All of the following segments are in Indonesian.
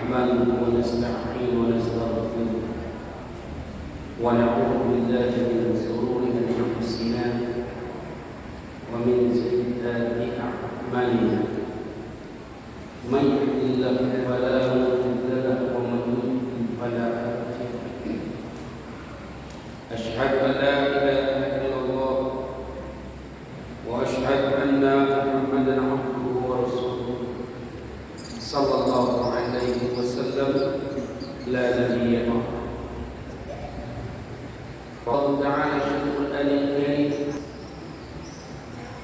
نحمده ونستعين ونستغفره ونعوذ بالله من شرور أنفسنا ومن سيئات أعمالنا من يهد الله فلا مضل له ومن يضلل فلا هادي له أشهد أن لا إله إلا الله وأشهد أن محمدا عبده ورسوله صلى الله عليه وسلم لا نبي بعده. قال تعالى في القرآن الكريم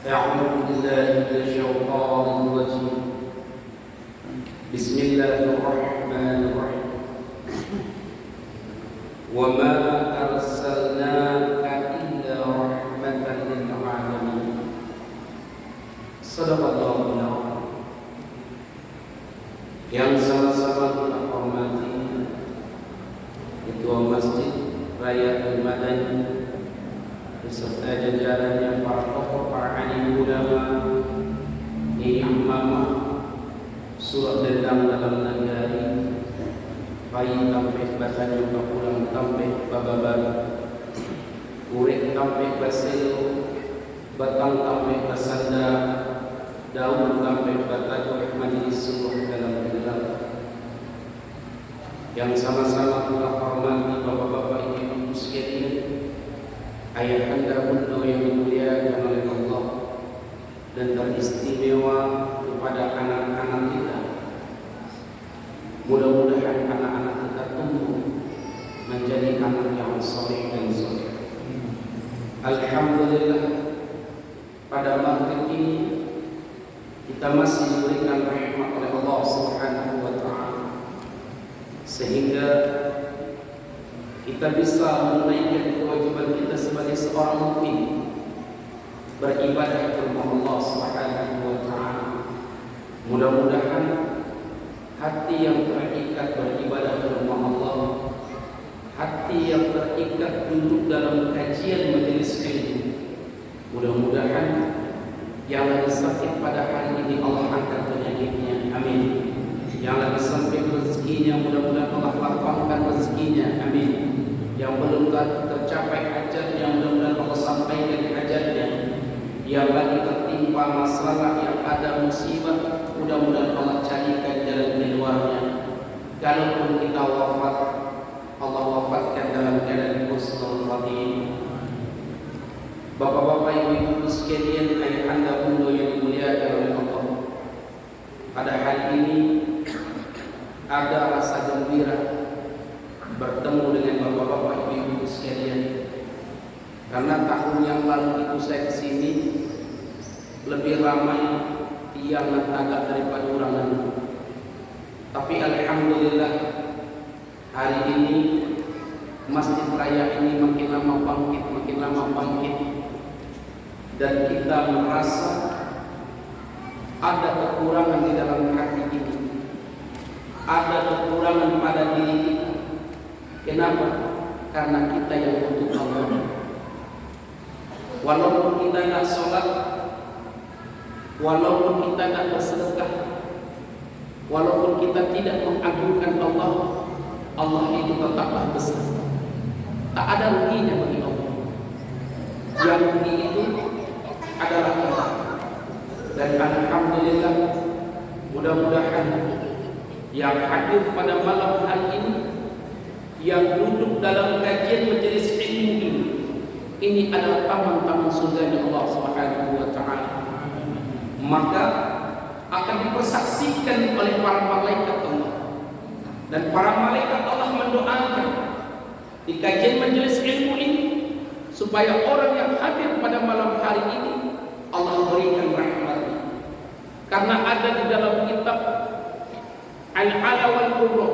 أعوذ بالله من الشيطان الرجيم بسم الله الرحمن الرحيم وما أرسلناك إلا رحمة للعالمين صدق الله العظيم. Yang sama-sama kita hormati Ketua Masjid Raya Al-Madani beserta jajarannya, para tokoh, para alim ulama, imam, surat dendang dalam negari, bayi sampai basanya pulang sampai bababar, kurik sampai basil, batang sampai basanda, daun sampai batajuk majlis suruh dalam gelar. Yang sama-sama kita hormati bapak-bapak ibu sekalian, ayahanda bunda yang dimuliakan oleh Allah, dan teristimewa kepada anak-anak kita. Mudah-mudahan anak-anak kita tumbuh menjadi anak yang soleh dan soleh. Alhamdulillah, pada maghrib ini kita masih diberikan rahmat oleh Allah Subhanahu wa taala sehingga kita bisa menunaikan kewajiban kita sebagai seorang mukmin, beribadah kepada Allah Subhanahu wa taala. Mudah-mudahan hati yang terikat beribadah kepada Allah, hati yang terikat duduk dalam kajian majelis ilmu, mudah-mudahan yang lagi sakit pada hari ini Allah angkat penyakitnya, amin. Yang lagi sempit rezekinya, mudah-mudahan Allah lapangkan rezekinya, amin. Yang belum tercapai hajatnya, mudah-mudahan Allah sampaikan hajatnya. Yang lagi tertimpa masalah, yang ada musibah, mudah-mudahan Allah carikan jalan keluarnya. Kalaupun kita wafat, Allah wafatkan dalam keadaan husnul khatimah. Bapak-bapak, ibu-ibu sekalian, ayahanda bunda yang dimuliakan oleh Allah, pada hari ini ada rasa gembira bertemu dengan bapak-bapak, ibu-ibu sekalian. Karena tahun yang lalu itu saya kesini lebih ramai tiang dan tagak daripada orang. Tapi alhamdulillah hari ini Masjid Raya ini makin lama bangkit, makin lama bangkit. Dan kita merasa ada kekurangan di dalam hati ini, ada kekurangan pada diri kita. Kenapa? Karena kita yang butuh Allah. Walaupun kita tidak sholat, walaupun kita tidak bersedekah, walaupun kita tidak mengagungkan Allah, Allah itu tetaplah besar. Tak ada ruginya bagi Allah. Yang rugi itu adalah kita. Dan alhamdulillah, mudah-mudahan yang hadir pada malam hari ini, yang duduk dalam kajian majelis ilmu ini adalah taman-taman surga Allah Subhanahu wa taala. Maka akan dipersaksikan oleh para malaikat Allah. Dan para malaikat Allah mendoakan di kajian majelis ilmu ini supaya orang yang hadir pada malam hari ini Allah berikan rahmatnya. Karena ada di dalam kitab Al-Ala wal Qurra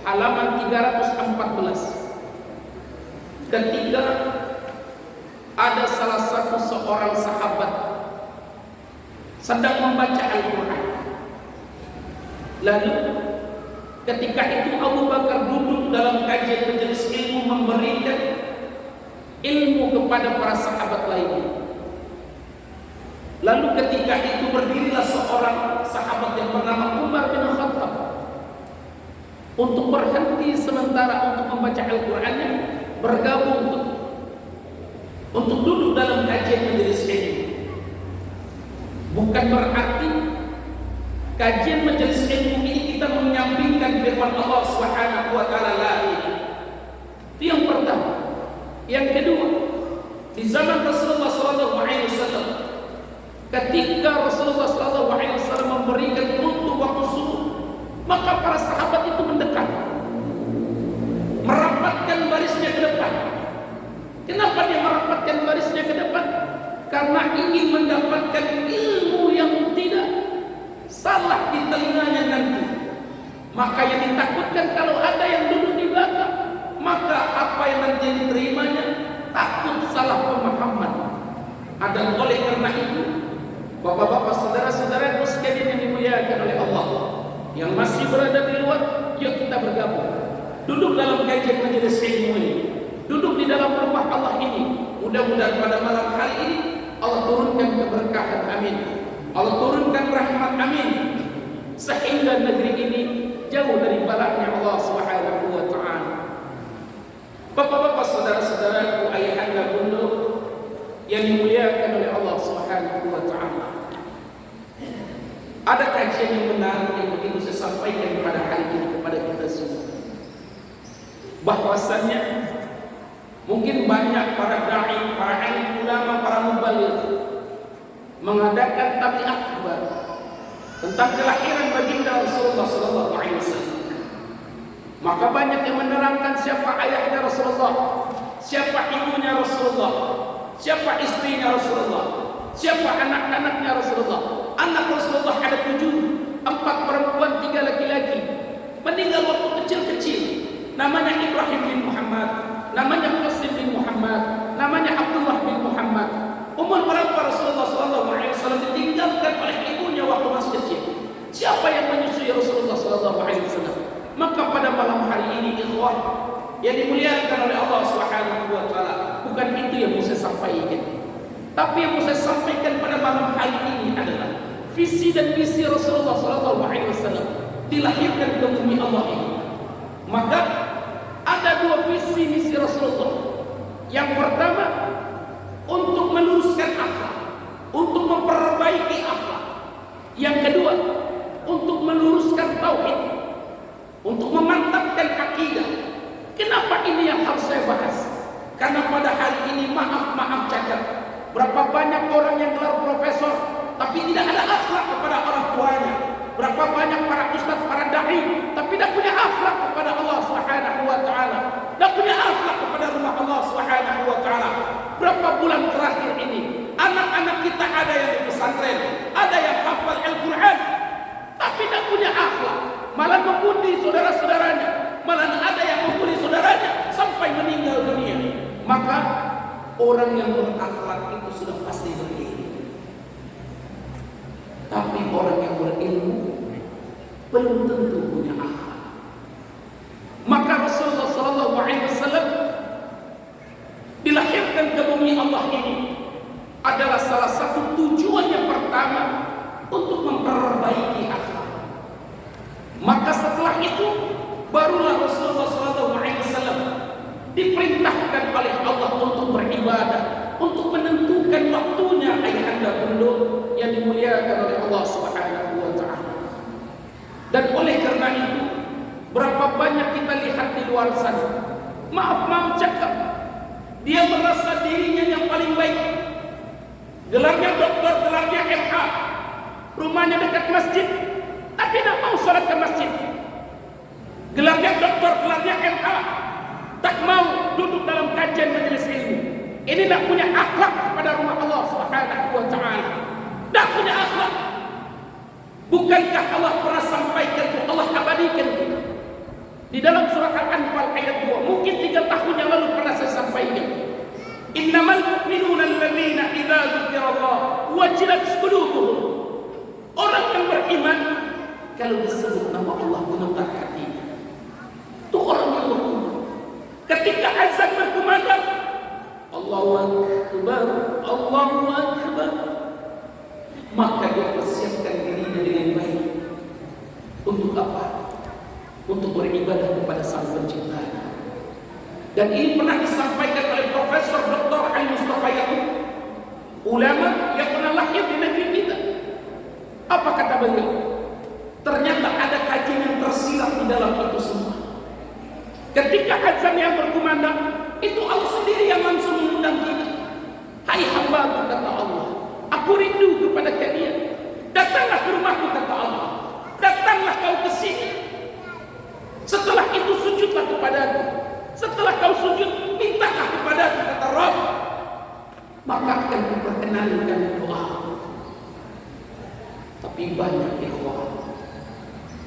halaman 314, ketika ada salah satu seorang sahabat sedang membaca Al-Quran, lalu ketika itu Abu Bakar duduk dalam kajian majelis ilmu memberikan ilmu kepada para sahabat lainnya. Lalu ketika itu berdirilah seorang sahabat yang bernama Umar bin Khattab. untuk berhenti sementara untuk membaca Al-Qur'annya, bergabung untuk duduk dalam kajian majelis ilmu. Bukan berarti kajian majelis ilmu ini kita menyampingkan firman Allah Subhanahu wa taala lagi. Itu yang pertama. Yang kedua, di zaman Rasulullah sallallahu alaihi wasallam, ketika Rasulullah sallallahu alaihi wasallam memberikan untuk waktu subuh, maka para sahabat itu mendekat, merapatkan barisnya ke depan. Kenapa dia merapatkan barisnya ke depan? Karena ingin mendapatkan ilmu yang tidak salah di telinganya nanti. Maka yang ditakutkan kalau ada yang duduk di belakang, maka apa yang nanti diterimanya takut salah pemahaman. Dan oleh karena itu, bapak-bapak, saudara-saudara sekalian yang dimuliakan oleh Allah, yang masih berada di luar, yuk kita bergabung, duduk dalam kajian majelis ilmu ini, duduk di dalam rumah Allah ini. Mudah-mudahan pada malam hari ini Allah turunkan keberkahan, amin. Allah turunkan rahmat, amin. Sehingga negeri ini jauh dari balaknya Allah Subhanahu wa taala. Bapak-bapak, saudara-saudaraku, ayahanda, bunda yang dimuliakan oleh Allah Subhanahu wa taala. Ada kajian yang benar yang begitu saya sampaikan pada hari ini kepada kita semua. Bahwasannya mungkin banyak para dai, para alim ulama, para mubaligh mengadakan tabligh akbar tentang kelahiran baginda Rasulullah sallallahu alaihi wasallam. Maka banyak yang menerangkan siapa ayahnya Rasulullah, siapa ibunya Rasulullah, siapa istrinya Rasulullah, siapa anak-anaknya Rasulullah. Anak Rasulullah ada 7, 4 perempuan, 3 laki-laki. Meninggal waktu kecil-kecil. Namanya Ibrahim bin Muhammad, namanya Qasim bin Muhammad, namanya Abdullah bin Muhammad. Umur berapa Rasulullah SAW ditinggalkan oleh ibunya waktu masih kecil? Siapa yang menyusui Rasulullah SAW? Maka pada malam hari ini, ikhwah yang dimuliakan oleh Allah Subhanahu wa taala, bukan itu yang mau saya sampaikan. Tapi yang mau saya sampaikan pada malam hari ini adalah visi dan misi Rasulullah SAW dilahirkan ke bumi Allah ini. Maka ada 2 visi misi Rasulullah. Yang pertama, untuk meluruskan akhlak, untuk memperbaiki akhlak. Yang kedua, untuk meluruskan tauhid, untuk memantapkan akidah. Kenapa ini yang harus saya bahas? Karena pada hari ini maaf cakap, berapa banyak orang yang gelar profesor tapi tidak ada akhlak kepada orang tuanya. Berapa banyak para ustaz, para dai tapi tidak punya akhlak kepada Allah Subhanahu wa taala, tidak punya akhlak kepada rumah Allah Subhanahu wa taala. Berapa bulan terakhir ini anak-anak kita ada yang di pesantren, ada yang hafal Al-Qur'an tapi tidak punya akhlak, malah membunuh saudara-saudaranya, malah ada yang membunuh saudaranya sampai meninggal dunia. Maka orang yang berakhlak itu sudah pasti berilmu. Tapi orang yang berilmu belum tentu punya akhlak. Maka Rasulullah SAW dilahirkan ke bumi Allah ini adalah salah satu tujuan yang pertama untuk memperbaiki akhlak. Maka setelah itu barulah Rasulullah SAW diperintahkan oleh Allah untuk beribadah, untuk menentukan waktunya, ayahanda bunda yang dimuliakan oleh Allah Subhanahu wa taala. Dan oleh karena itu, berapa banyak kita lihat di luar sana, maaf cakap, dia merasa dirinya yang paling baik. Gelarnya doktor, gelarnya MA, rumahnya dekat masjid, tapi tidak mau sholat ke masjid. Gelarnya doktor, gelarnya MA, tak mau duduk dalam kajian majelis ilmu. Ini tidak punya akhlak kepada rumah Allah Subhanahu wa taala. Tidak punya akhlak. Bukankah Allah pernah sampaikan itu, Allah abadikan itu di dalam surah Al-Anfal ayat 2? Mungkin 3 tahun yang lalu pernah saya sampaikan. Innamal mu'minuna alladzina idza dzukirallah wajilat qulubuhum. Orang yang beriman kalau disebut nama Allah gemetar hatinya. Itu orang yang beriman. Ketika azan berkumandang, Allahu Akbar, Allahu Akbar, maka dia persiapkan dirinya dengan baik. Untuk apa? untuk beribadah kepada Sang Pencipta. Dan ini pernah disampaikan oleh Profesor Dr. Ali Mustafa Yaakob, ulama yang pernah lahir di negeri kita. Apa kata beliau? Ternyata ada kajian yang tersirat di dalam itu semua. Ketika azan yang berkumandang, itu Allah sendiri yang langsung mengundang kita. Hai hamba, kata Allah, aku rindu kepada kalian. Datanglah ke rumahku, kata Allah. Datanglah kau ke sini. Setelah itu sujudlah kepadaku. Setelah kau sujud, mintalah kepadaku, kata Rabb. Maka akan kuperkenankan doa. Tapi banyak ikhwah,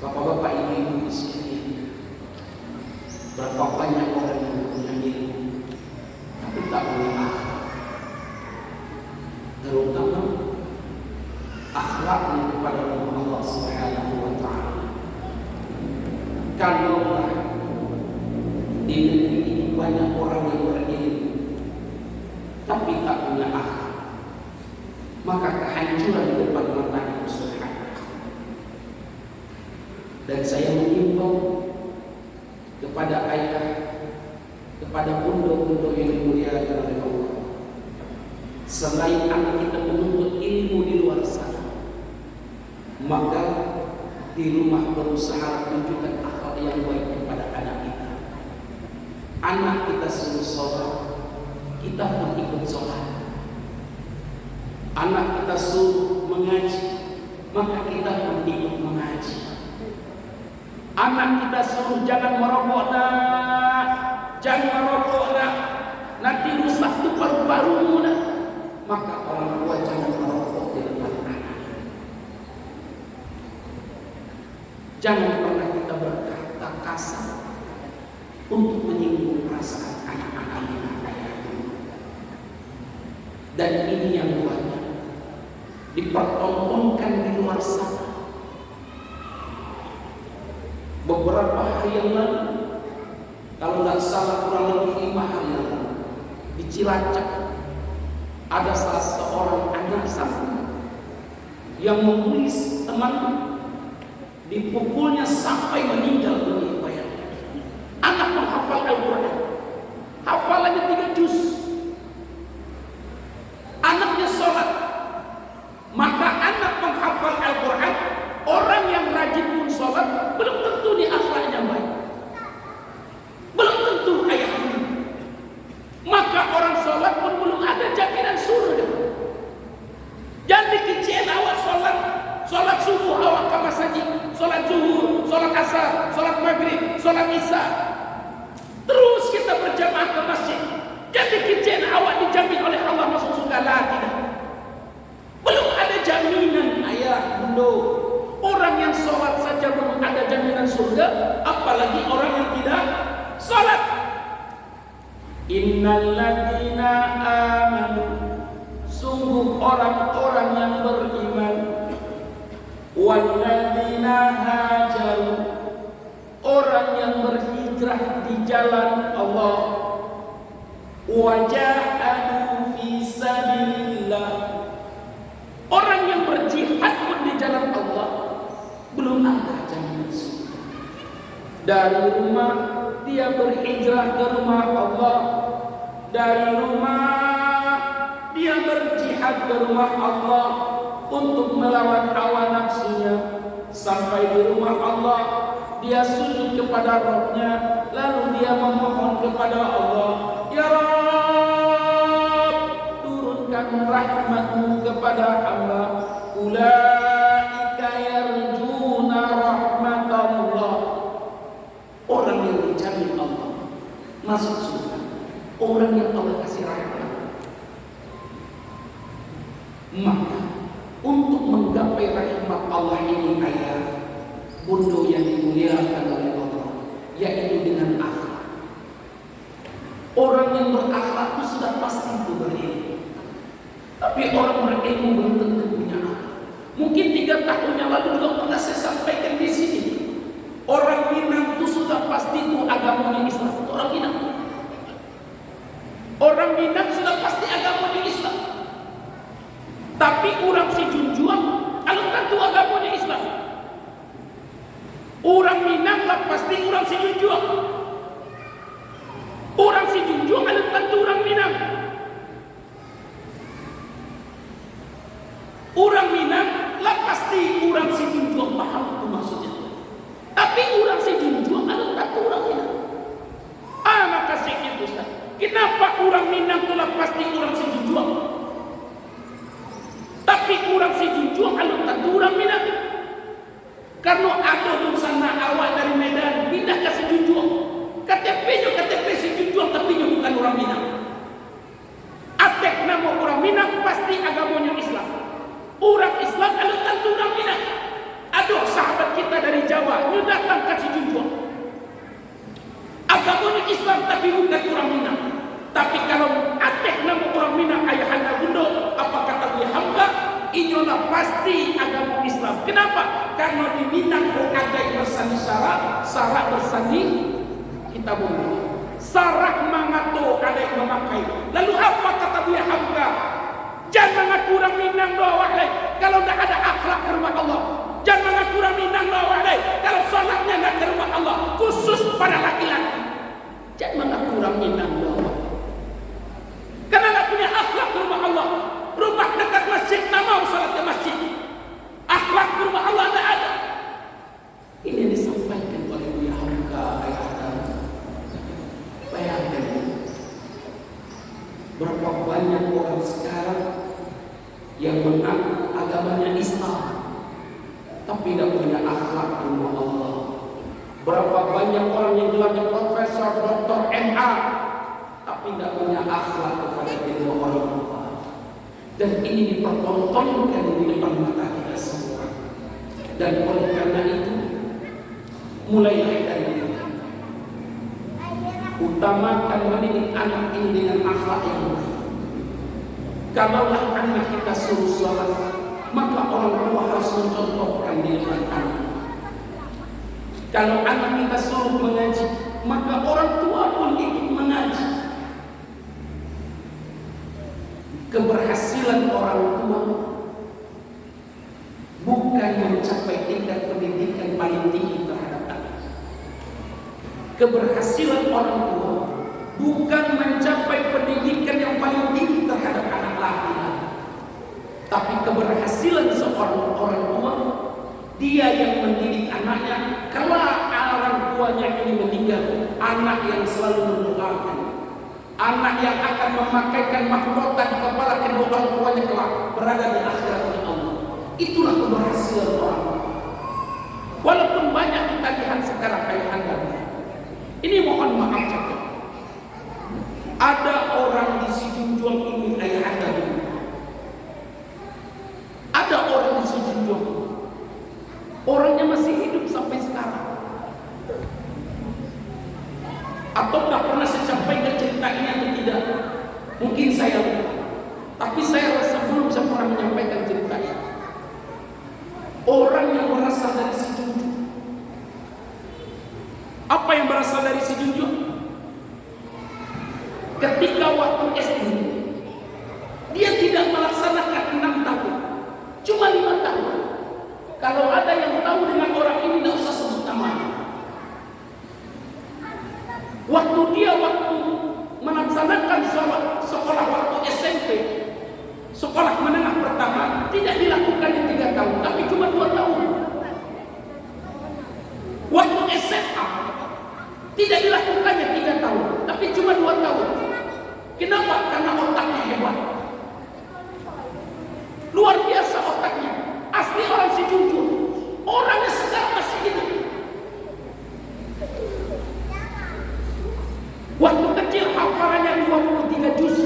bapak-bapak, ibu-ibu sekalian, berapa banyak orang yang punya ilmu tapi tak punya akhlak, terutama akhlaknya kepada Allah Subhanahu wa Ta'ala. Kalau di negeri ini banyak orang yang berilmu tapi tak punya akhlak, maka kehancuran di depan mata itu subhanallah. Dan saya mengimbau kepada ayah, kepada bunda-bunda yang dimuliakan oleh Allah, selain anak kita menuntut ilmu di luar sana, maka di rumah berusaha menunjukkan akhlak yang baik kepada anak kita. Anak kita suruh sholat, kita pun ikut sholat. Anak kita suruh mengaji, maka kita pun ikut mengaji. Anak kita suruh jangan merokok, jangan merokok, nanti rusak tuh paru-parumu, maka orang tua jangan merokok di depan anak. Jangan pernah kita berkata kasar untuk menyinggung perasaan anak-anak kita. Dan ini yang banyak dipertontonkan di luar sana. Beberapa hari yang lalu, kalau tidak salah kurang lebih 5 hari yang lalu, di Cilacap ada salah seorang anak santri yang menulis temannya, dipukulnya sampai meninggal dunia. Bayangkan, anak menghafal Al-Quran, hafalannya 3 juz. Anaknya sholat, maka anak menghafal Al-Quran, orang yang rajin pun sholat, belum tentu dia akhlaknya baik, belum tentu ayahnya. Maka orang sholat pun belum ada jaminan surga. Jangan dikecilkan awak sholat subuh awak ke masjid, sholat zuhur, sholat asar, sholat maghrib, sholat isya, terus kita berjamaah ke masjid. Jadi kecil awak dijamin oleh Allah masuk surga lah, tidak. Belum ada jaminan ayah, bunda. Orang yang sholat saja belum ada jaminan surga, apalagi orang yang tidak sholat. Innalladzina amanu, sungguh orang-orang yang beriman, walladzina hajaru, orang yang berhijrah di jalan Allah, wajahadu fi sabilillah, orang yang berjihad pun di jalan Allah, belum ada jaminan surga. Dari rumah dia berhijrah ke rumah Allah, dari rumah dia berjihad ke rumah Allah untuk melawan hawa nafsunya. Sampai di rumah Allah dia sujud kepada Rabb-Nya, lalu dia memohon kepada Allah, ya Rabb, turunkan rahmat-Mu kepada hamba. Ulaika yarjuna rahmatallah, orang yang dijamin Allah masuk surga, orang yang Allah kasih rahmat. Maka untuk menggapai rahmat Allah ini ayah, bunda yang dimuliakan oleh Allah, yaitu dengan akhlak. Orang yang berakhlak itu sudah pasti itu berilmu. Tapi orang berilmu belum tentu punya akhlak. Mungkin 3 tahun yang lalu juga pernah saya sampaikan di sini. Orang Minang itu sudah pasti itu agamanya Islam. Orang Minang. Orang Minang sudah pasti agamanya Islam. Tapi orang si Junjuang kalau tentu agamanya Islam. Orang orang Minang lah pasti orang si Junjung. Orang si Junjung ada tentu orang Minang. Orang Minang lah pasti orang si Junjung, paham itu maksudnya. Tapi orang si Junjung ada tentu orang Minang. Maka saya Ustaz, kenapa orang Minang itu lah pasti orang si Junjung? Tapi orang si Junjung ada tentu orang Minang. Karena ada di sana awak dari Medan pindah ke si Junjung. KTP-nya KTP si Junjung tapi bukan orang Minang. Atek nama orang Minang pasti agamanya Islam. Orang Islam ada tentu orang Minang. Ada sahabat kita dari Jawa dia datang ke si Junjung. Agamanya Islam tapi bukan orang Minang. Tapi kalau atek nama orang Minang ayahanda bunda apa kata dia Hamka, inilah pasti agama Islam. Kenapa? Karena di Minang ada bersani syarat bersani kita boleh. Syarat mengatur ada yang memakai. Lalu apa kata dia Hamka? Jangan mengaku orang Minang doa kalau tidak ada akhlak ke rumah Allah. Jangan mengaku orang Minang doa kalau salatnya tidak ke rumah Allah. Khusus pada laki-laki. Jangan mengaku orang Minang doa. Karena tidak punya akhlak ke rumah Allah. Rumah dekat masjid, tak mau salat ke masjid. Akhlak ke rumah Allah tidak ada. Ini yang disampaikan oleh Buya Hamka ayahanda. Bayangkan berapa banyak orang sekarang yang mengaku agamanya Islam tapi tidak punya akhlak ke rumah Allah. Berapa banyak orang yang gelarnya profesor, doktor, MA tapi tidak punya akhlak kepada kedua orang tua. Dan ini dipertontonkan di depan mata kita semua. Dan oleh karena itu, mulailah dari diri kita. Utamakan mendidik anak ini dengan akhlak yang baik. Kalaulah anak kita suruh sholat, maka orang tua harus mencontohkan di depan anak. Kalau anak kita suruh mengaji, maka orang tua pun ikut mengaji. Keberhasilan orang tua bukan mencapai tingkat pendidikan paling tinggi terhadap anak. Keberhasilan orang tua bukan mencapai pendidikan yang paling tinggi terhadap anak laki-laki. Tapi keberhasilan seorang orang tua, dia yang mendidik anaknya. Kalau orang tuanya ini meninggal, anak yang selalu mendoakan, anak yang akan memakaikan mahkota di kepala kedua orang tuanya kelak berada di akhiratnya Allah. Itulah keberhasilan orang tua. Walaupun banyak kita lihat sekarang ayahanda, ini mohon maaf saja. Ada orang di si Junjung ini ayahanda. Ada orang di si Junjung. Orangnya masih hidup sampai sekarang. Ataukah pernah saya sampaikan cerita ini atau tidak? Mungkin saya lupa. Tapi saya rasa belum saya pernah menyampaikan cerita ini. Orang yang berasal dari si Junjung. Apa yang berasal dari si Junjung? Ketika waktu SD, dia tidak melaksanakan 6 tahun, cuma 5 tahun. Kalau ada yang tahu dengan orang ini, tidak usah sebut namanya. Waktu melaksanakan sekolah waktu SMP, sekolah menengah pertama, tidak dilakukan di 3 tahun, tapi cuma 2 tahun. Waktu SMA, tidak dilakukannya 3 tahun, tapi cuma 2 tahun. Kenapa? Karena otaknya hebat. Luar biasa otaknya. Asli orang si Junjung. Orangnya sekarang masih hidup. Waktu kecil hafalannya 23 juz.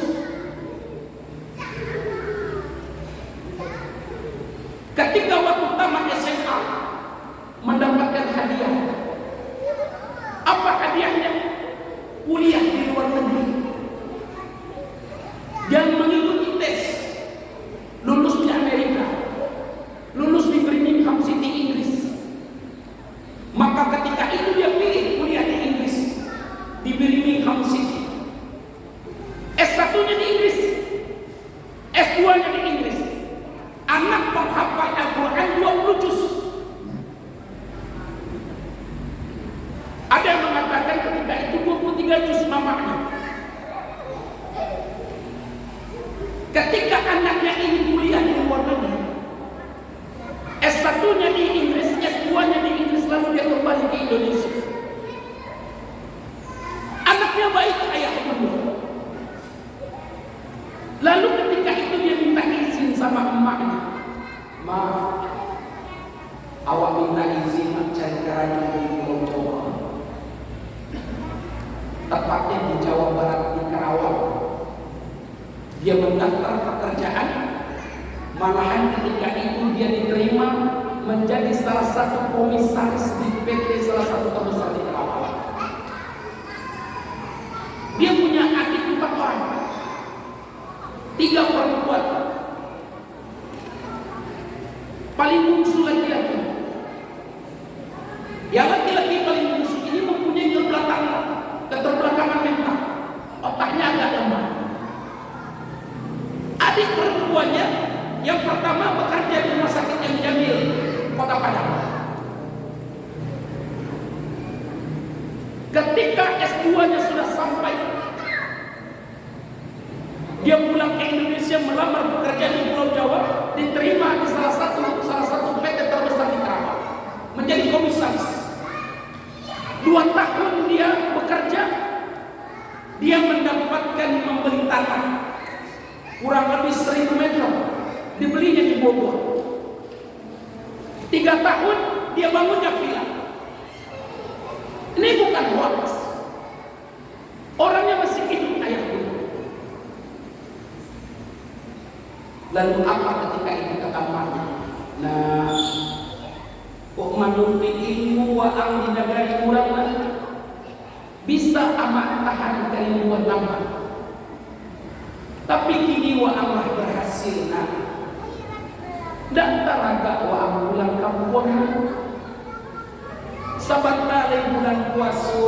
Ketika waktu tamat SMA mendapatkan hadiah. Apa hadiahnya? Kuliah di luar negeri. Dan mengikuti tes lulus di Amerika. 3 juz mamanya. Ketika anaknya ini kuliah di luar negeri, S1-nya di Inggris, S2-nya di Inggris, lalu dia kembali ke Indonesia. Anaknya baik ayah bunda. Lalu ketika itu dia minta izin sama emaknya, "Ma, awak minta izin nak cari kerajaan di Pulau Jawa, tepatnya di Jawa Barat, di Karawang." Dia mendaftar pekerjaan, malahan ketika itu dia diterima menjadi salah satu komisaris di PT salah satu terbesar di Karawang. Dia punya adik 4 orang, 3 perempuan, paling bungsu laki-laki. Yang laki-laki paling bungsu ini mempunyai keterbelakangan mental, otaknya agak lemah. Adik perempuannya yang pertama bekerja di rumah sakit yang Jamil, Kota Padang. Ketika S2-nya sudah sampai, dia pulang ke Indonesia melamar pekerjaan di Pulau Jawa, diterima di salah satu PT terbesar di Karawang, menjadi komisaris. 2 tahun dia bekerja, dia mendapatkan membeli tanah kurang lebih 1000 meter, dibelinya di Bogor. 3 tahun dia bangunnya villa. Ini bukan hoax, orangnya masih hidup ayah bunda. Lalu apa ketika itu kata emaknya? Nah, kok manumpi ilmu waang di negara kurang bisa amat tahan dari buat lama. Tapi kini waang berhasil nak. Dan taraga waang pulang kampung. Sabat dari bulan puasa,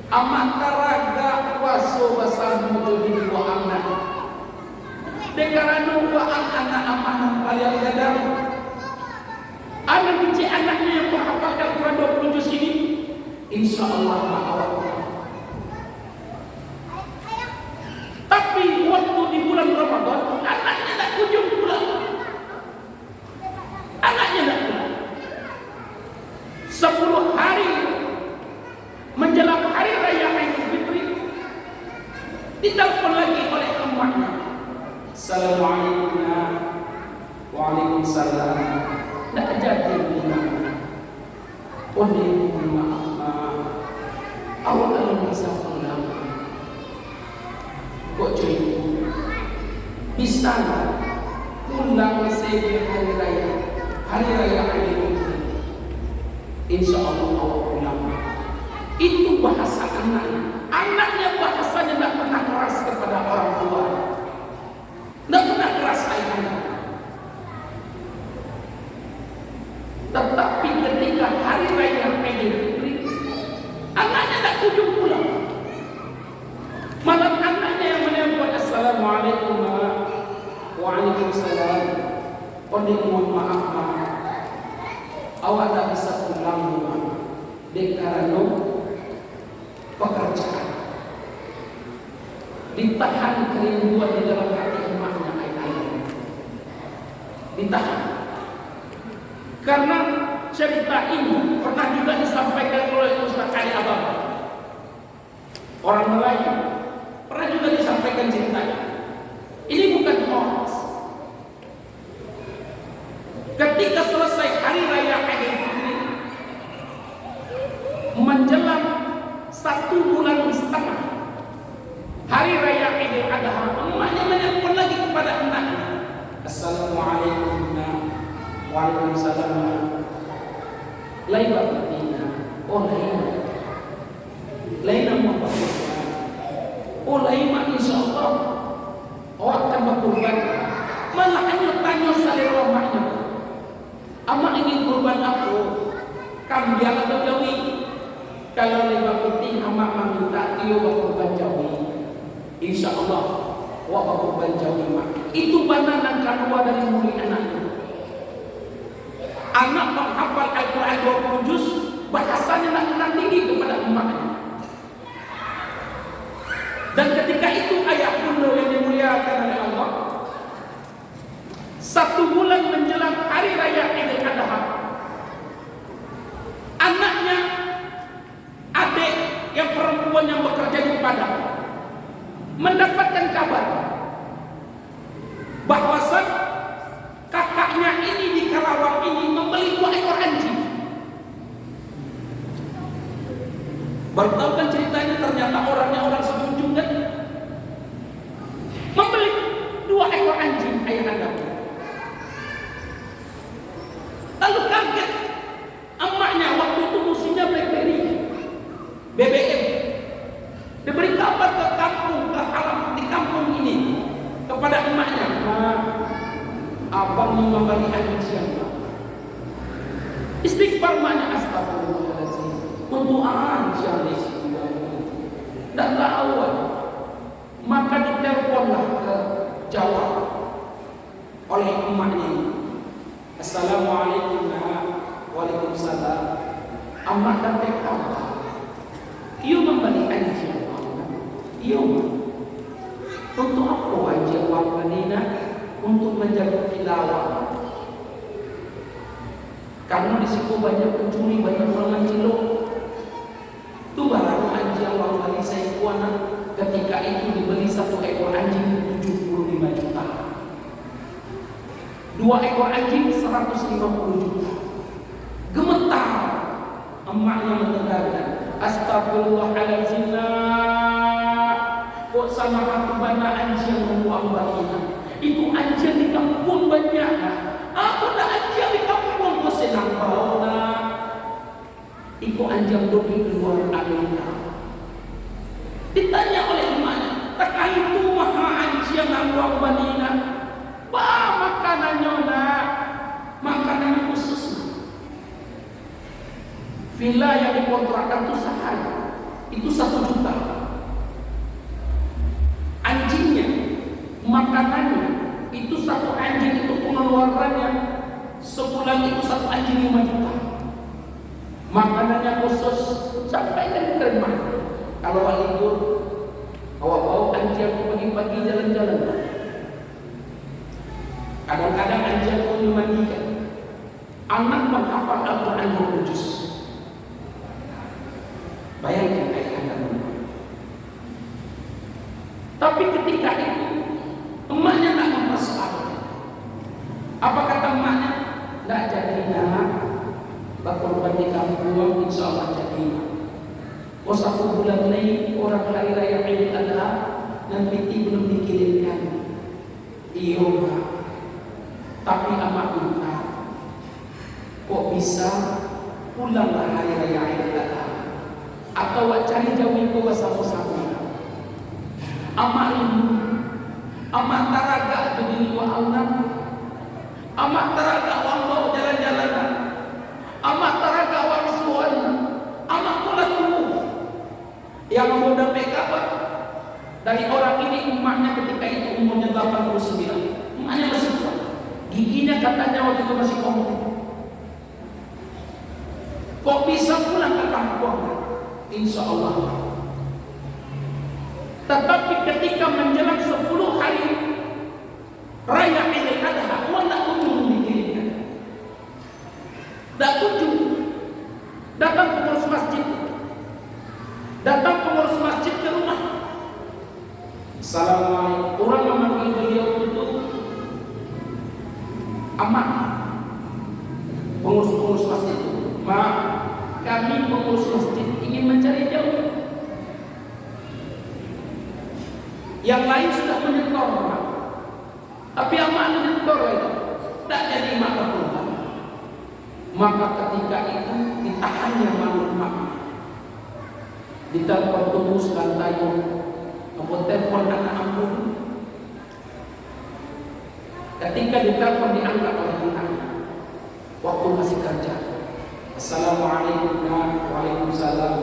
amat taraga puasa basal menjadi waang nak. Dekarano waang anak amanah kalian gadang. Anak biji anaknya yang menghafalkan Quran 20 juz ini, insya Allah ma'awak. Tapi waktu di bulan Ramadan, anaknya tak kunjung pulang. Anaknya tak pulang. 10 hari menjelang hari raya Idul Fitri, ditelepon lagi oleh emaknya. Assalamualaikum. Waalaikumsalam. Tak jadi pulang. Mohon maaf, awak belum bisa pulang. Kok cuy? Bisa pulang sebelum hari raya Idul Fitri. Insya Allah awak pulang. Itu bahasa anaknya. Anaknya bahasanya tak pernah keras kepada orang tua. Tak pernah keras ayahnya. Tetapi ketika hari raya Idul Fitri, anaknya tak kunjung pulang. Malam anaknya yang menelpon, Assalamualaikum. Waalaikumsalam. Kodik mohon maaf, awak tak bisa pulang rumah. Dekarano pekerjaan. Ditahan kerinduan di dalam hati emaknya ayah. Ditahan. Karena cerita ini pernah juga disampaikan oleh Ustaz Ali Abang, orang Melayu. Pernah juga disampaikan ceritanya. Ini bukan hoax. Ketika selesai hari raya Idul Fitri, menjelang 1 bulan setengah hari raya Idul Adha, emaknya menelpon lagi kepada anaknya. Assalamualaikum. Waalaikumsalam. Laila Fatina. Oh Laila mau. Oh Laila insya Allah awak akan berkurban. Malah hanya tanya selera maknya. Amak ingin kurban aku, kambing atau jawi? Kalau Laila putih amak meminta dia berkurban jawi. Insya Allah awak berkurban jawi mak. Itu bananan keluar dari mulut anaknya. Anak menghafal Al-Quran 20 juz, bahasanya nak tinggi kepada emaknya. Dan ketika itu ayah bunda yang dimuliakan oleh Allah, 1 bulan menjelang hari raya Idul Adha, anaknya, adik yang perempuan yang bekerja di Padang, mendapatkan kabar bahwasan kakaknya ini di Karawang ini membeli 2 ekor anjing. Baru tahu kan ceritanya, ternyata orangnya orang seujung kan, membeli 2 ekor anjing ayah anda. Lalu kaget emaknya, waktu itu musimnya BlackBerry, BBM. Diberi kabar ke kampung, ke halam di kampung ini kepada emaknya, "Mak, abang mau membeli anjing." Istighfar maknya, astagfirullahaladzim, untuk anjing di situ dan tahu. Maka diteleponlah ke Jawa oleh emaknya. "Assalamualaikum nak." "Waalaikumsalam." "Amak dan tekam, you membeli anjing." "Iya." "Untuk apa anjing wang ini nak?" "Untuk menjaga tilawah. Karena di situ banyak pencuri, banyak orang cilok. Itu barang anjing wang bali saya kuana." Ketika itu dibeli 1 ekor anjing 75 juta. 2 ekor anjing 150 juta. Gemetar emaknya mendengarkan. Astagfirullahaladzim, kok sama aku bana anjing membuang balina. Itu anjing di kampung banyak. Aku nak anjing di kampung kok senang bau nak. Itu anjing dobi keluar Amerika. Ditanya oleh emaknya, "Tak itu maha anjing membuang balina?" "Bah, makanannya nak, makanan khusus." Villa yang dikontrakkan itu sehari itu 1 juta. Anjingnya, makanannya itu 1 anjing itu pengeluarannya sebulan itu 1 anjing 5 juta. Makanannya khusus sampai kan keren. Kalau libur, bawa anjing pagi-pagi jalan-jalan. Kadang-kadang anjing mau dimandikan. Anak menghafal Al-Quran berjuz. Bayangkan ayah anda. Tapi ketika itu emaknya tak mempersoalkan. Apa kata emaknya? "Tak jadi nak, berkorban di kampung, insya Allah jadi. Oh 1 bulan lagi orang hari raya Idul Adha dan piti belum dikirimkan." "Iya mak, tapi amak minta, kok bisa pulanglah hari raya Idul Adha atau cari jauh itu bersama-sama. Amak rindu, amak taraga jadi wa Allah, amak taraga wang bawa jalan-jalanan, amak taraga wang suan, amak pula tubuh." Yang mau dapat kabar dari orang ini, emaknya ketika itu umurnya 89. Emaknya masih kuat. Giginya katanya waktu itu masih komplit. Kok bisa pulang ke kampung? Insya Allah. Tetapi ketika menjelang 10 hari raya Idul Adha, Allah tak kunjung dikirimkan. Tak kunjung. Datang pengurus masjid. Datang pengurus masjid ke rumah. "Assalamualaikum." Orang memanggil beliau itu amak. Pengurus masjid itu, "Mak, kami pengurus masjid ingin mencari jauh. Yang lain sudah menyetor, Mak. Tapi amak menyetor itu. Tak jadi mak berkorban." Maka ketika itu ditahannya malu mak. Ditelepon tunggu selantai, kemudian telepon anak ampun. Ketika ditelepon diangkat oleh anaknya, waktu masih kerja. "Assalamualaikum nak." "Waalaikumsalam."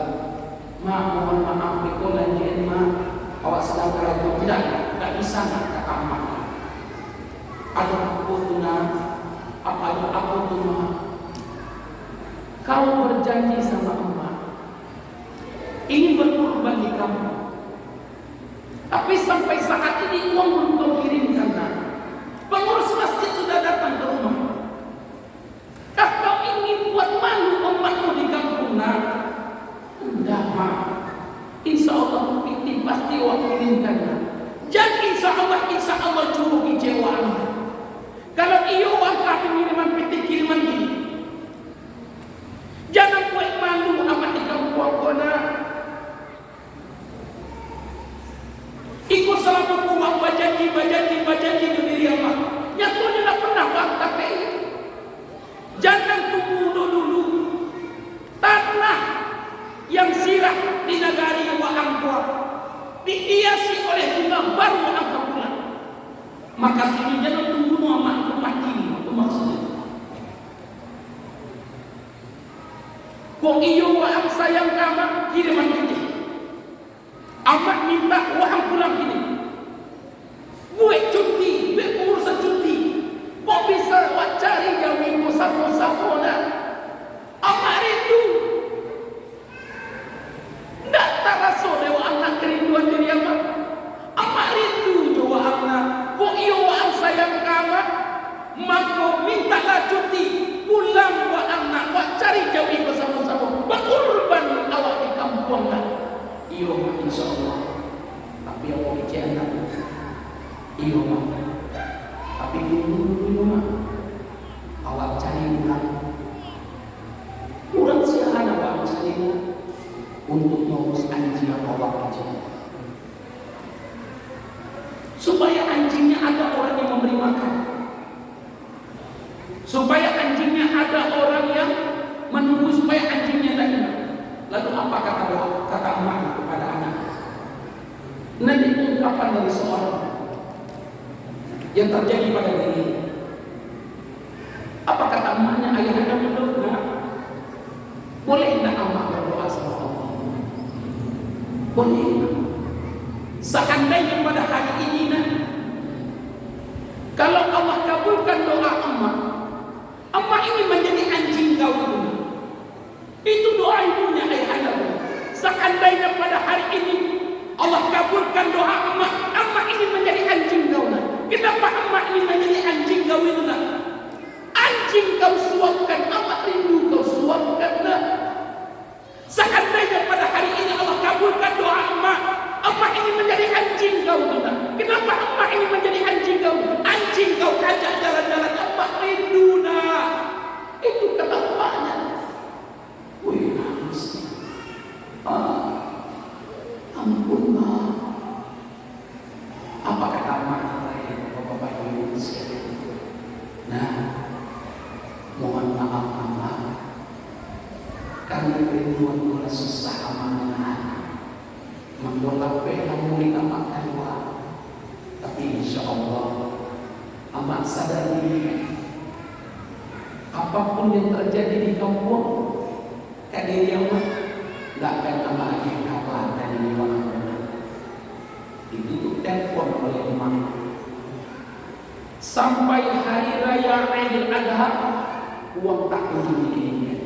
"Mak, mohon maaf, pikul lanjut mak, awak sedang kerja." Tidak bisa nak, kata mak. "Ada apa tu nak? Ada apa tu mak?" "Kau berjanji sama emak ingin berkorban di kamu. tapi uang belum kau kirimkan. Pengurus masjid sudah datang ke rumah. Kah kau ingin buat malu umatmu di kampung? Enggak, Mak. Insya Allah itu pasti uang kirimkan. Jangan insya Allah cuma kecewa. Kalau iyo uang kami kiriman piti kiriman gini. Jangan buat malu amat di kampung kona. Ikut selama uang bajanji itu diri amat. Nyatu tidak pernah buat KPI. Jangan tunggu dulu. Tanah yang sirah di negari wa angkua dihiasi oleh bunga baru angka bulan. Maka sini jangan tunggu amat rumah ini. Itu maksudnya. Kok iyo wa ang sayang kama kiriman kita. Amat minta uang pulang ini. Buat cuti, buat urusan cuti. Kok bisa buat cari yang minggu satu-satu dah. Amat rindu. Tak terasa dewa anak kerinduan diri amat. Amat rindu dewa anak. Kok iyo uang sayang kama. Maka mintalah cuti. Pulang buat anak. Buat cari jauh bersama-sama. Berkorban awak di kampung dah. Iyo insyaAllah. Tapi awak bicara iyo tapi dulu awak cari orang siapa awak cari untuk ngurus anjing awak aja supaya anjingnya ada orang yang memberi makan, supaya anjingnya ada orang yang menunggu supaya anjingnya tadi. Lalu apa kata emak kepada anak? Nanti ungkapan dari seorang yang terjadi pada diri. Apa kata emaknya? Ayah anda berdoa. Boleh tidak emak berdoa sama Allah? Boleh. Seandainya pada hari ini kalau Allah kabulkan doa emak ini menjadi anjing kau itu. Itu doa ibunya ayah anda. Seandainya pada hari ini Allah kabulkan doa emak ini menjadi anjing kau. Kenapa emak ini menjadi anjing kau itu? Anjing kau suapkan, emak rindu kau suapkan. Seandainya pada hari ini Allah kabulkan doa emak ini menjadi anjing kau. Kenapa emak ini menjadi anjing kau? Anjing kau ajak jalan-jalan, emak rindu. Itu kata emaknya. Wih, nangis. Ampunlah. Apa kata emak bapak ibu sekalian? Nah, mohon maaf emak, karena kerinduan mulai susah amanah. Mendola bela muli emak kedua. Tapi insya Allah emak sadar diri. Apapun yang terjadi di kampung, kadiri emak tidak akan emak lagi kabar dari orang. Itu telepon oleh emak. Sampai hari raya Idul Adha, uang tak kunjung dikirimkan.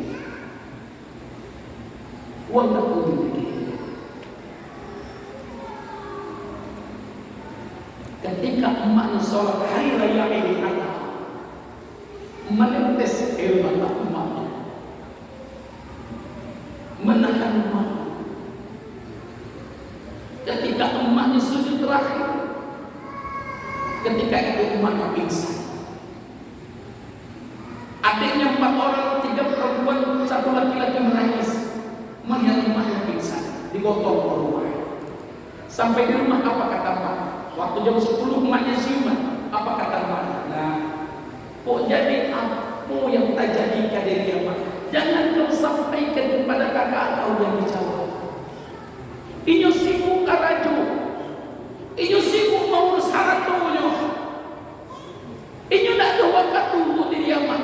Uang tak kunjung dikirimkan. Ketika emaknya sholat hari raya Idul Adha, menetes air mata emaknya, menahan emaknya. Ketika emaknya sujud terakhir, ketika itu emaknya pingsan. Adiknya 4 orang, 3 perempuan, 1 laki-laki menangis melihat emaknya pingsan, digotong ke rumah. Sampai di rumah apa kata emak? Waktu jam 10 emaknya siuman. Apa kata emak? Nah, kok jadi apa yang terjadi ke diri emak? Jangan kau sampaikan kepada kakak kau yang dijawab. Inyo sibuk karajo, inyo sibuk mengurus haratonya, inyo tak ada waktu untuk diri amat.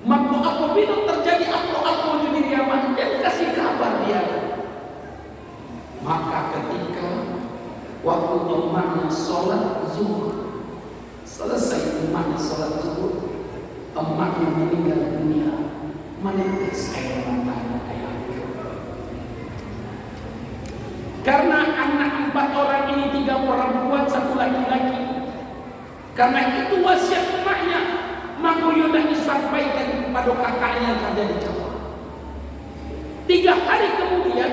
Maka apabila terjadi apa-apa di diri amat, jangan kasih kabar dia. Maka ketika waktu emaknya sholat zuhur, selesai emaknya sholat zuhur, emaknya meninggal dunia, menetes air matanya kayak itu. Karena anak 4 orang ini 3 perempuan, 1 Karena itu wasiat emaknya, maka Yuda disampaikan kepada kakaknya yang ada di Jawa. 3 hari kemudian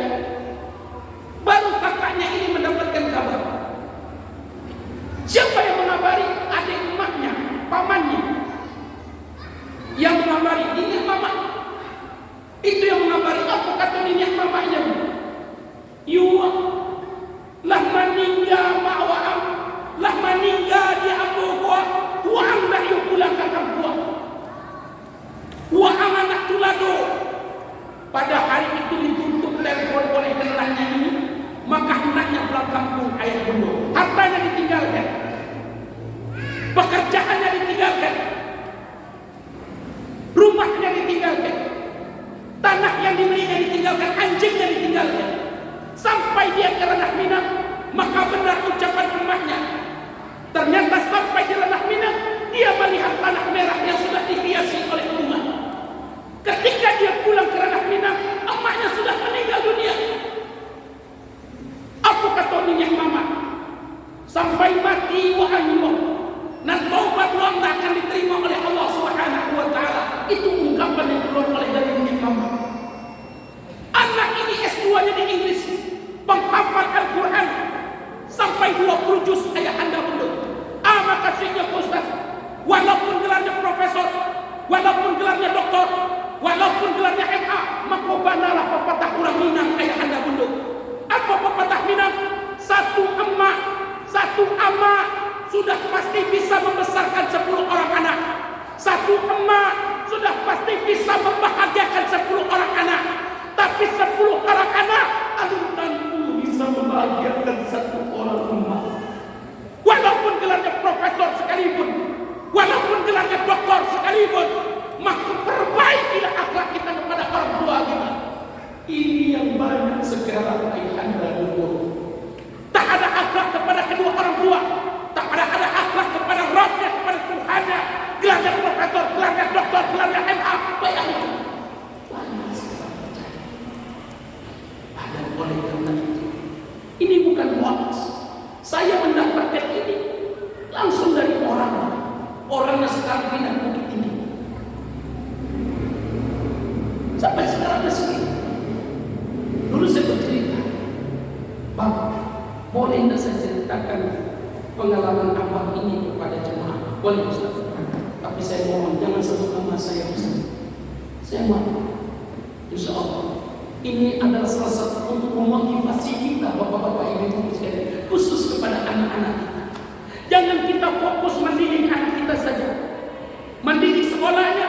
baru kakaknya ini mendapatkan kabar. Siapa yang mengabari? Adik emaknya, pamannya yang mengabari. Ini mama. Itu yang mengabari. Apa kata nenek mamanya? Yuwa lah meninggal ma'wa'am, lah meninggal di abu kuat, wa'am dah yuk pulang kakak kuat, wa'am anak tulado. Pada hari itu ditutup telepon oleh anaknya ini, maka anaknya pulang kampung ayah bunda. Hartanya ditinggalkan, pekerjaannya ditinggalkan, rumahnya ditinggalkan, tanah yang dimilikinya ditinggalkan, anjingnya ditinggalkan. Sampai dia ke Ranah Minang, maka benar ucapan emaknya. Ternyata sampai di Ranah Minang, dia melihat tanah merah yang sudah dihiasi oleh bunga. Ketika dia pulang ke Ranah Minang, emaknya sudah meninggal dunia. Apa kata nenek mama? Sampai mati wahyu, dan taubat doang tak akan diterima oleh Allah Subhanahu wa Ta'ala. Itu ungkapan yang keluar oleh dari nenek mama. Anak ini S2-nya di Inggris, penghafal Al-Quran sampai 20 juz ayah anda bunda. Maka kasihnya Ustaz, walaupun gelarnya profesor, walaupun gelarnya doktor, walaupun gelarnya MA, maka banalah pepatah orang Minang ayah anda bunda. Apa pepatah Minang? Satu emak, satu ama sudah pasti bisa membesarkan 10 orang anak. Satu emak sudah pasti bisa membahagiakan 10 orang anak. Tapi 10 orang anak belum tentu bisa membahagiakan 1 orang emak. Walaupun gelarnya profesor sekalipun, walaupun gelarnya doktor sekalipun, maka perbaikilah akhlak kita kepada orang tua kita. Ini yang banyak sekarang ayahanda dulu. Tak ada akhlak kepada kedua orang tua, tak ada akhlak kepada Rabbnya, kepada Tuhannya. Gelarnya profesor, gelarnya doktor, gelarnya MA, bayangkan. Banyak sekarang terjadi. Ada oleh karena itu, ini bukan hoax. Saya mendapatkan ini langsung dari orangnya sekarang pindah bukit ini. Sampai sekarang masih. Dulu saya bercerita, Bang, boleh tidak saya ceritakan pengalaman abang ini kepada jemaah? Boleh Ustaz, tapi saya mohon jangan sebut nama saya Ustaz. Saya malu. Insya Allah ini adalah salah satu untuk memotivasi kita, bapak-bapak, ibu-ibu sekalian, khusus kepada anak-anak kita. Jangan kita fokus mendidik anak kita saja, mendidik sekolahnya,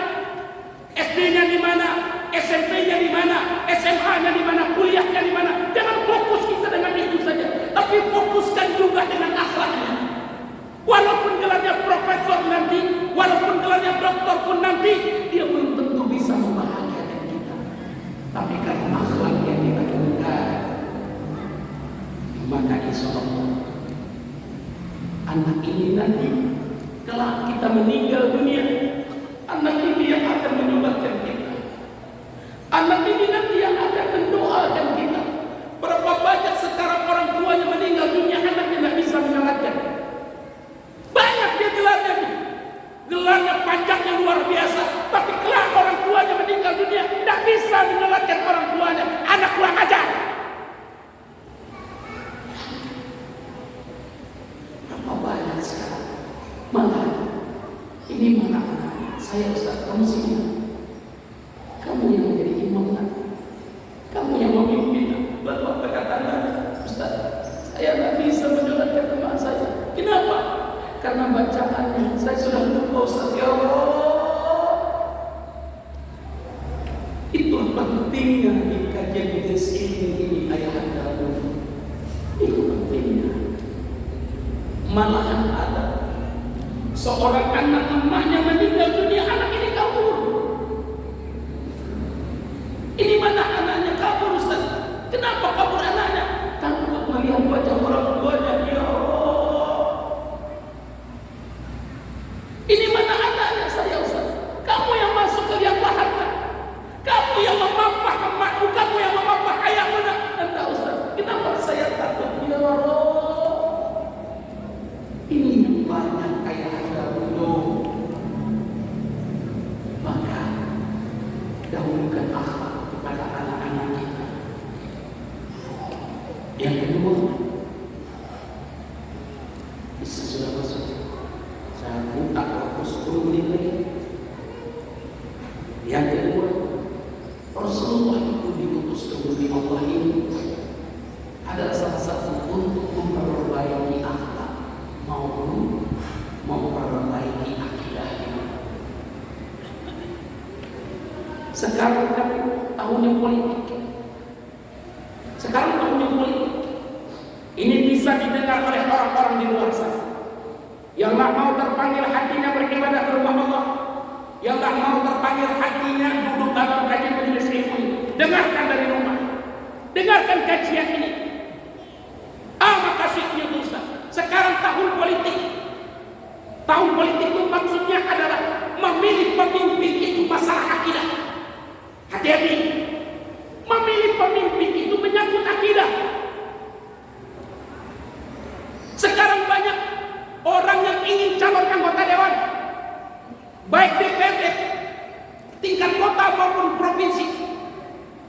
SD-nya di mana, SMP-nya di mana, SMA-nya di mana, kuliahnya di mana. Jangan fokus kita dengan itu saja, tapi fokuskan juga dengan akhlaknya. Walaupun gelarnya profesor nanti, walaupun gelarnya doktor pun nanti, dia belum tentu bisa membahagiakan kita. Tapi karena akhlak yang kita kemukakan, maka insya Allah anak ini nanti, kalau kita meninggal dunia, anak ini yang akan menyumbangkan kita. Anak ini nanti yang akan mendoakan kita. Berapa banyak sekarang orang tuanya meninggal dunia, anaknya tidak bisa menyelamatkan. Banyak dia gelarnya nih. Gelarnya panjangnya luar biasa. Tapi kelak orang tuanya meninggal dunia, tidak bisa menyelamatkan orang tuanya. Anak kurang ajar. Berapa banyak sekarang. Mana? Ini mana anak? Saya Ustaz, kamu sini. Kamu yang menjadi imam nanti. Kamu yang memimpin. Bapak berkata, Ustaz, saya tidak bisa menjalankan teman saya. Kenapa? Karena bacaannya saya sudah lupa Ustaz. Ya Allah, itu pentingnya di kajian majelis ini ayah anda. Itu pentingnya. Malahan ada seorang anak emaknya meninggal dunia, anak ini kabur. Ini mana anaknya kabur Ustaz? Kenapa kabur anaknya? Takut melihat wajah orang tuanya. Ya Allah, ini mana anaknya saya Ustaz? Kamu yang masuk ke liang lahat, kamu yang memampah emakmu, kamu yang memampah ayahmu. Anda Ustaz, kenapa saya takut? Ya Allah, ini yang banyak ayah anda Sesungguhnya Allah ini adalah salah satu untuk memperbaiki akhlak maupun memperbaiki akidah. Sekarang kan tahunnya politik. Sekarang tahunnya politik. Ini bisa didengar oleh orang-orang di luar sana yang tak mau terpanggil hatinya beribadah ke rumah Allah, yang tak mau terpanggil hatinya duduk dalam kajian majelis ilmu. Dengarkan dari rumah, dengarkan kajian ini. Makasihnya dosa. Sekarang tahun politik. Tahun politik itu maksudnya adalah memilih pemimpin itu masalah akidah. Hati-hati. Memilih pemimpin itu menyangkut akidah. Sekarang banyak orang yang ingin calon anggota dewan, baik DPRD tingkat kota maupun provinsi,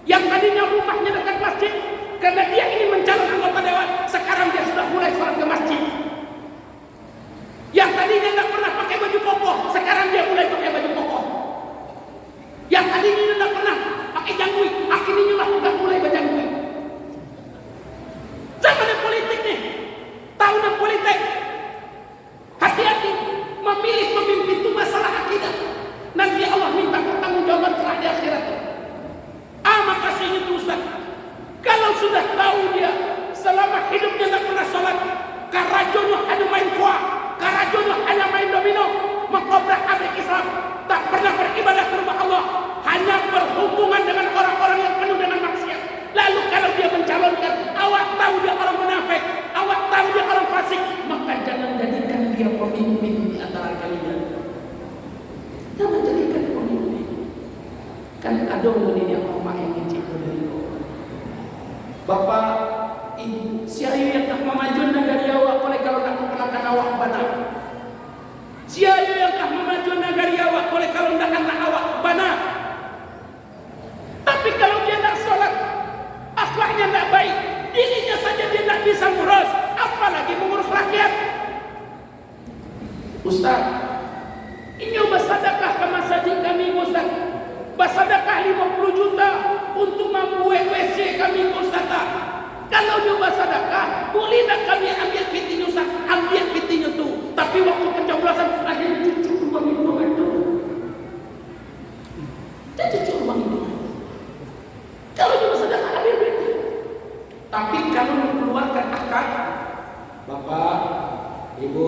yang tadinya rumahnya dekat masjid, karena dia ingin mencalon anggota dewan, sekarang dia sudah mulai sholat ke masjid. Yang tadinya tidak pernah pakai baju koko, sekarang dia mulai pakai baju koko. Yang tadinya tidak pernah pakai jangkui, akhirnya sudah mulai berjangkui. Zaman politik nih, tahun politik. Hati-hati, memilih pemimpin itu masalah akidah. Nanti Allah minta pertanggungjawaban kelak di akhirat. Makasihnya itu Ustaz. Kalau sudah tahu dia selama hidupnya tidak pernah sholat, karajono hanya main kuah, karajono hanya main domino, mengobrak-abrik Islam, tak pernah beribadah ke rumah Allah, hanya berhubungan dengan orang-orang yang penuh dengan maksiat. Lalu kalau dia mencalonkan, awak tahu dia orang munafik, awak tahu dia orang fasik, maka jangan jadikan dia pemimpin di antara kalian. Jangan jadikan pemimpin. Kan ada ini yang Allah yang kecil dari Bapak, Ibu, siayu yang tak memajun negara awak, oleh kalau tak keponakan awak bana. Siayu yang tak memajun negara awak, oleh kalau tak anak awak bana. Tapi kalau dia tak sholat, akhlaknya tak baik, dirinya saja dia tak bisa ngurus, apalagi mengurus rakyat. Ustaz, ini bersedekah ke masjid kami Ustaz. Bersedekah 50 juta untuk membuat WC kami Ustaz. Kalau dia bersedekah, boleh tak kami ambil pitinya Ustaz? Ambil pitinya tu. Tapi waktu pencoblosan ada cucu uang itu. Dia cucu uang itu. Kalau dia bersedekah ambil duitnya. Tapi kalau dikeluarkan akad, Bapak, Ibu,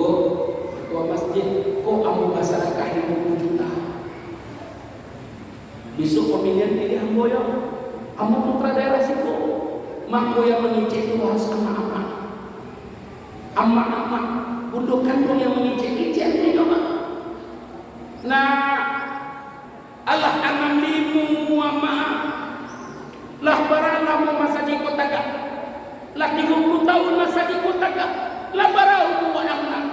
ketua masjid, kok kamu bersedekah 50 juta? Besok pemilihan pilih ambo ya, ambo putra daerah situ, mako yang mengicik itu harus amak-amak, amak-amak, bunduk kandung yang mengicik-icik ini ya mak. Nah, Allah anam limu muama, lah baralah mu masa di kota gak, lah 30 tahun masa di kota gak, lah barau mu anak,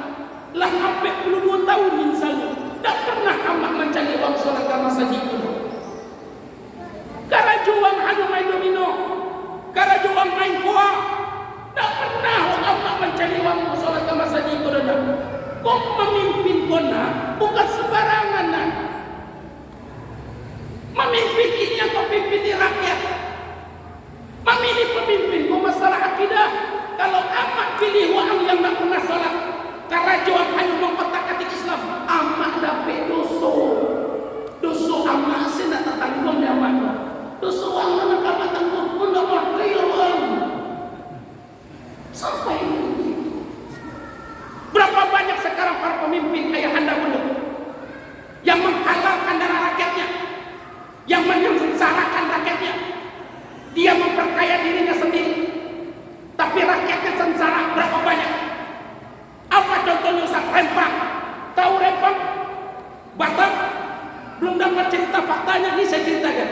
lah sampai 22 tahun misalnya, tak pernah amak mencari uang sholat ke masa di kota. Karajuang hanya main domino, karajuang main kuah, tak pernah amak mencari uang sholat ke masa di kota. Kok memimpin kona bukan sembarangan nak. Memimpin ini yang kau pimpin di rakyat. Memilih pemimpin kau masalah akidah. Kalau amak pilih orang yang tak pernah sholat, karajuang hanya mengkotak-katik Islam, amak dapat dosa. Dosa amak saya nak tertanggung dia amak. Dosa orang nak amak tanggung pun tak pakai orang. Sampai begitu. Berapa banyak sekarang para pemimpin ayahanda bunda yang menghalalkan darah rakyatnya, yang menyengsarakan rakyatnya. Dia memperkaya dirinya sendiri, tapi rakyatnya sengsara. Berapa banyak? Apa contohnya Ustaz? Rempang. Tahu Rempang? Batam? Belum dapat cerita faktanya, ini saya ceritakan.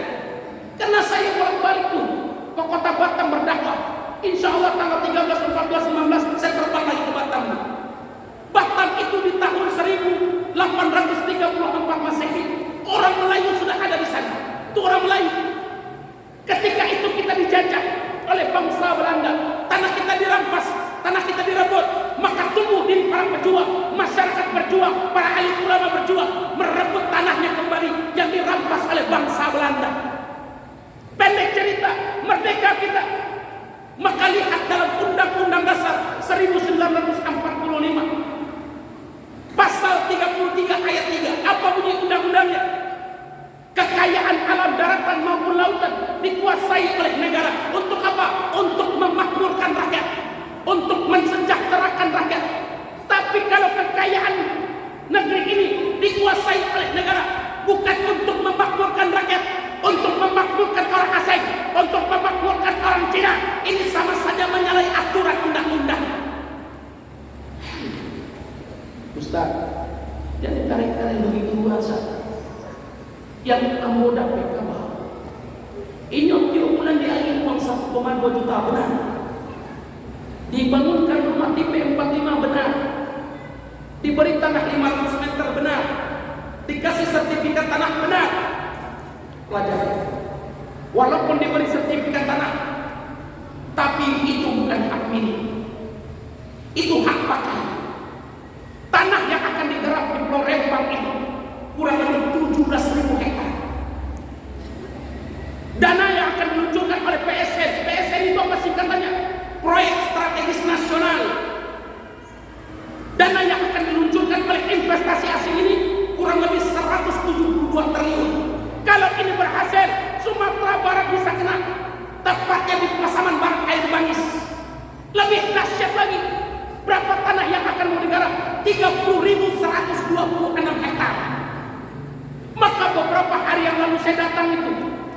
Karena saya bolak-balik tuh ke kota Batam berdakwah. Insya Allah tanggal 13, 14, 15 saya terbang lagi ke Batam. Batam itu di tahun 1834 Masehi, orang Melayu sudah ada di sana. Itu orang Melayu. Ketika itu kita dijajah oleh bangsa Belanda, tanah kita dirampas, tanah kita direbut, maka tumbuh diri para pejuang, masyarakat berjuang, para ahli ulama berjuang, merebut tanahnya kembali yang dirampas oleh bangsa Belanda. Pendek cerita, merdeka kita. Maka lihat dalam Undang-Undang Dasar 1945 pasal 33 ayat 3, apa bunyi undang-undangnya? Kekayaan alam daratan maupun lautan dikuasai oleh negara. Untuk apa? Untuk memakmurkan rakyat, untuk mensejahterakan rakyat. Tapi kalau kekayaan negeri ini dikuasai oleh negara, bukan untuk memakmurkan rakyat, untuk memakmurkan orang asing, untuk memakmurkan orang Cina, ini sama saja menyalahi aturan undang-undang. Ustaz, jangan tarik-tarik begitu bahasa yang kamu dapat kabar. Inyok bulan di akhir uang 1,2 juta benar. Dibangunkan rumah tipe 45 benar. Diberi tanah 500 meter benar. Dikasih sertifikat tanah benar. Pelajari. Walaupun diberi sertifikat tanah, tapi itu bukan hak milik. Itu hak pakai. Tanah yang akan digarap di Pulau Rempang itu kurang lebih 17.000 hektar. Dana yang akan diluncurkan oleh PSN. PSN itu apa singkatannya? Proyek Strategis Nasional. Dana yang akan diluncurkan oleh investasi asing ini kurang lebih 172 triliun. Kalau ini berhasil, Sumatera Barat bisa kena, tepatnya di Pasaman Barat Air Bangis. Lebih dahsyat lagi, berapa tanah yang akan mau digarap? 30.126 hektar. Maka beberapa hari yang lalu saya datang itu,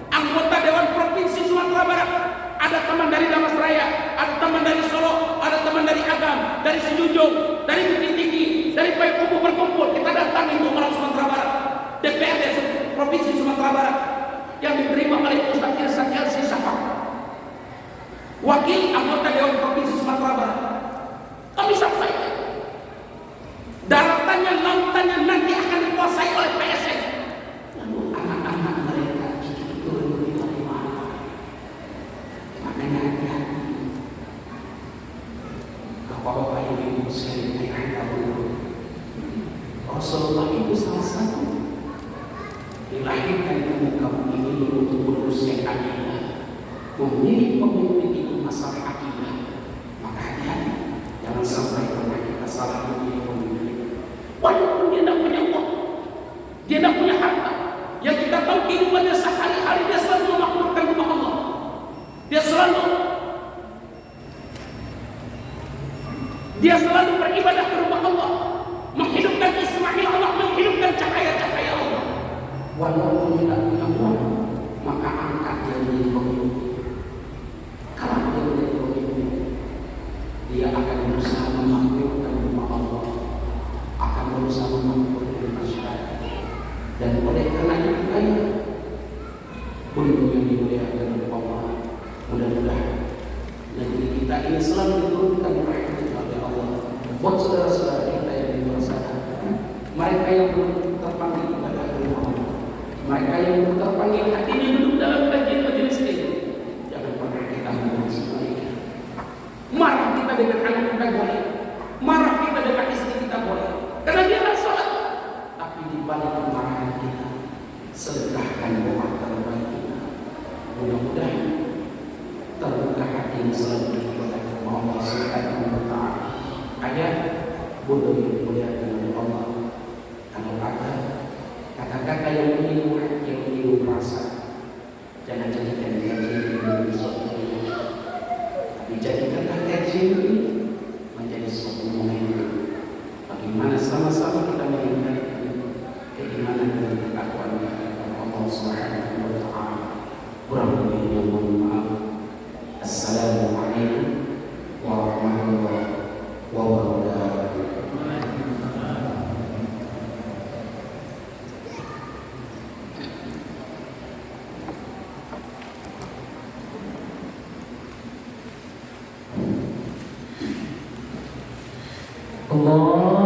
anggota Dewan Provinsi Sumatera Barat, ada teman dari Damasraya, ada teman dari Solo, ada teman dari Agam, dari Sejunjung, dari Bukit Tinggi, dari Payakumbuh berkumpul. Kita datang itu orang Sumatera Barat, DPRD Provinsi Sumatera Barat, yang diterima oleh Ustaz Irsyad Elsi Safak, wakil anggota Dewan Provinsi Sumatera Barat. Kami sampaikan, daratannya, lautannya nanti akan dikuasai oleh PSN. Lalu anak-anak mereka turun di mana? Makanya hati-hati. Bapak-bapak ibu sekalian yang tahu, Rasulullah itu salah satu dilahirkan di muka bumi ini untuk berurusan akidah. Memilih pemimpin itu masalah akidah. Maka hati-hati, jangan sampai pernah kita salah memilih pemimpin. Walaupun dia tidak punya uang, dia tidak punya harta, yang kita tahu kehidupannya sehari-hari dia selalu memakmurkan rumah Allah. Dia selalu beribadah ke rumah Allah, menghidupkan Ismail, Allah menghidupkan cahaya-cahaya Allah. Walaupun tidak punya uang, maka angkat dia menjadi pemimpin. Kalau dia menjadi pemimpin, dia akan berusaha memakmurkan rumah Allah, akan berusaha memakmurkan masyarakat. Dan oleh karena itu untuk yang dimuliakan oleh Allah, mudah-mudahan negeri kita ini selalu diturunkan rahmat oleh Allah. Buat saudara-saudara kita yang di luar sana, mereka yang belum terpanggil kepada rumah Allah, mereka yang belum terpanggil hatinya duduk dalam kajian majelis ini, jangan pernah kita menangis mereka. Marah kita dengan anak kita boleh, marah kita dengan istri kita boleh, karena dia tak salah. Tapi di balik kemarahan kita, sedekahkan doa terbaik kita. Mudah-mudahan terbuka hati selalu kepada Allah Subhanahu wa Ta'ala. Ayat bodoh yang dimuliakan oleh Allah. Kalau ada kata-kata yang menyinggung hati, yang menyinggung rasa, jangan jadikan kajian ini menjadi suatu pilihan, tapi jadikanlah kajian ini menjadi suatu momentum bagaimana sama-sama kita meningkatkan keimanan dan ketakwaan kepada Allah Subhanahu wa Ta'ala. Kurang lebihnya mohon maaf. Assalamualaikum warahmatullahi wabarakatuh. Allah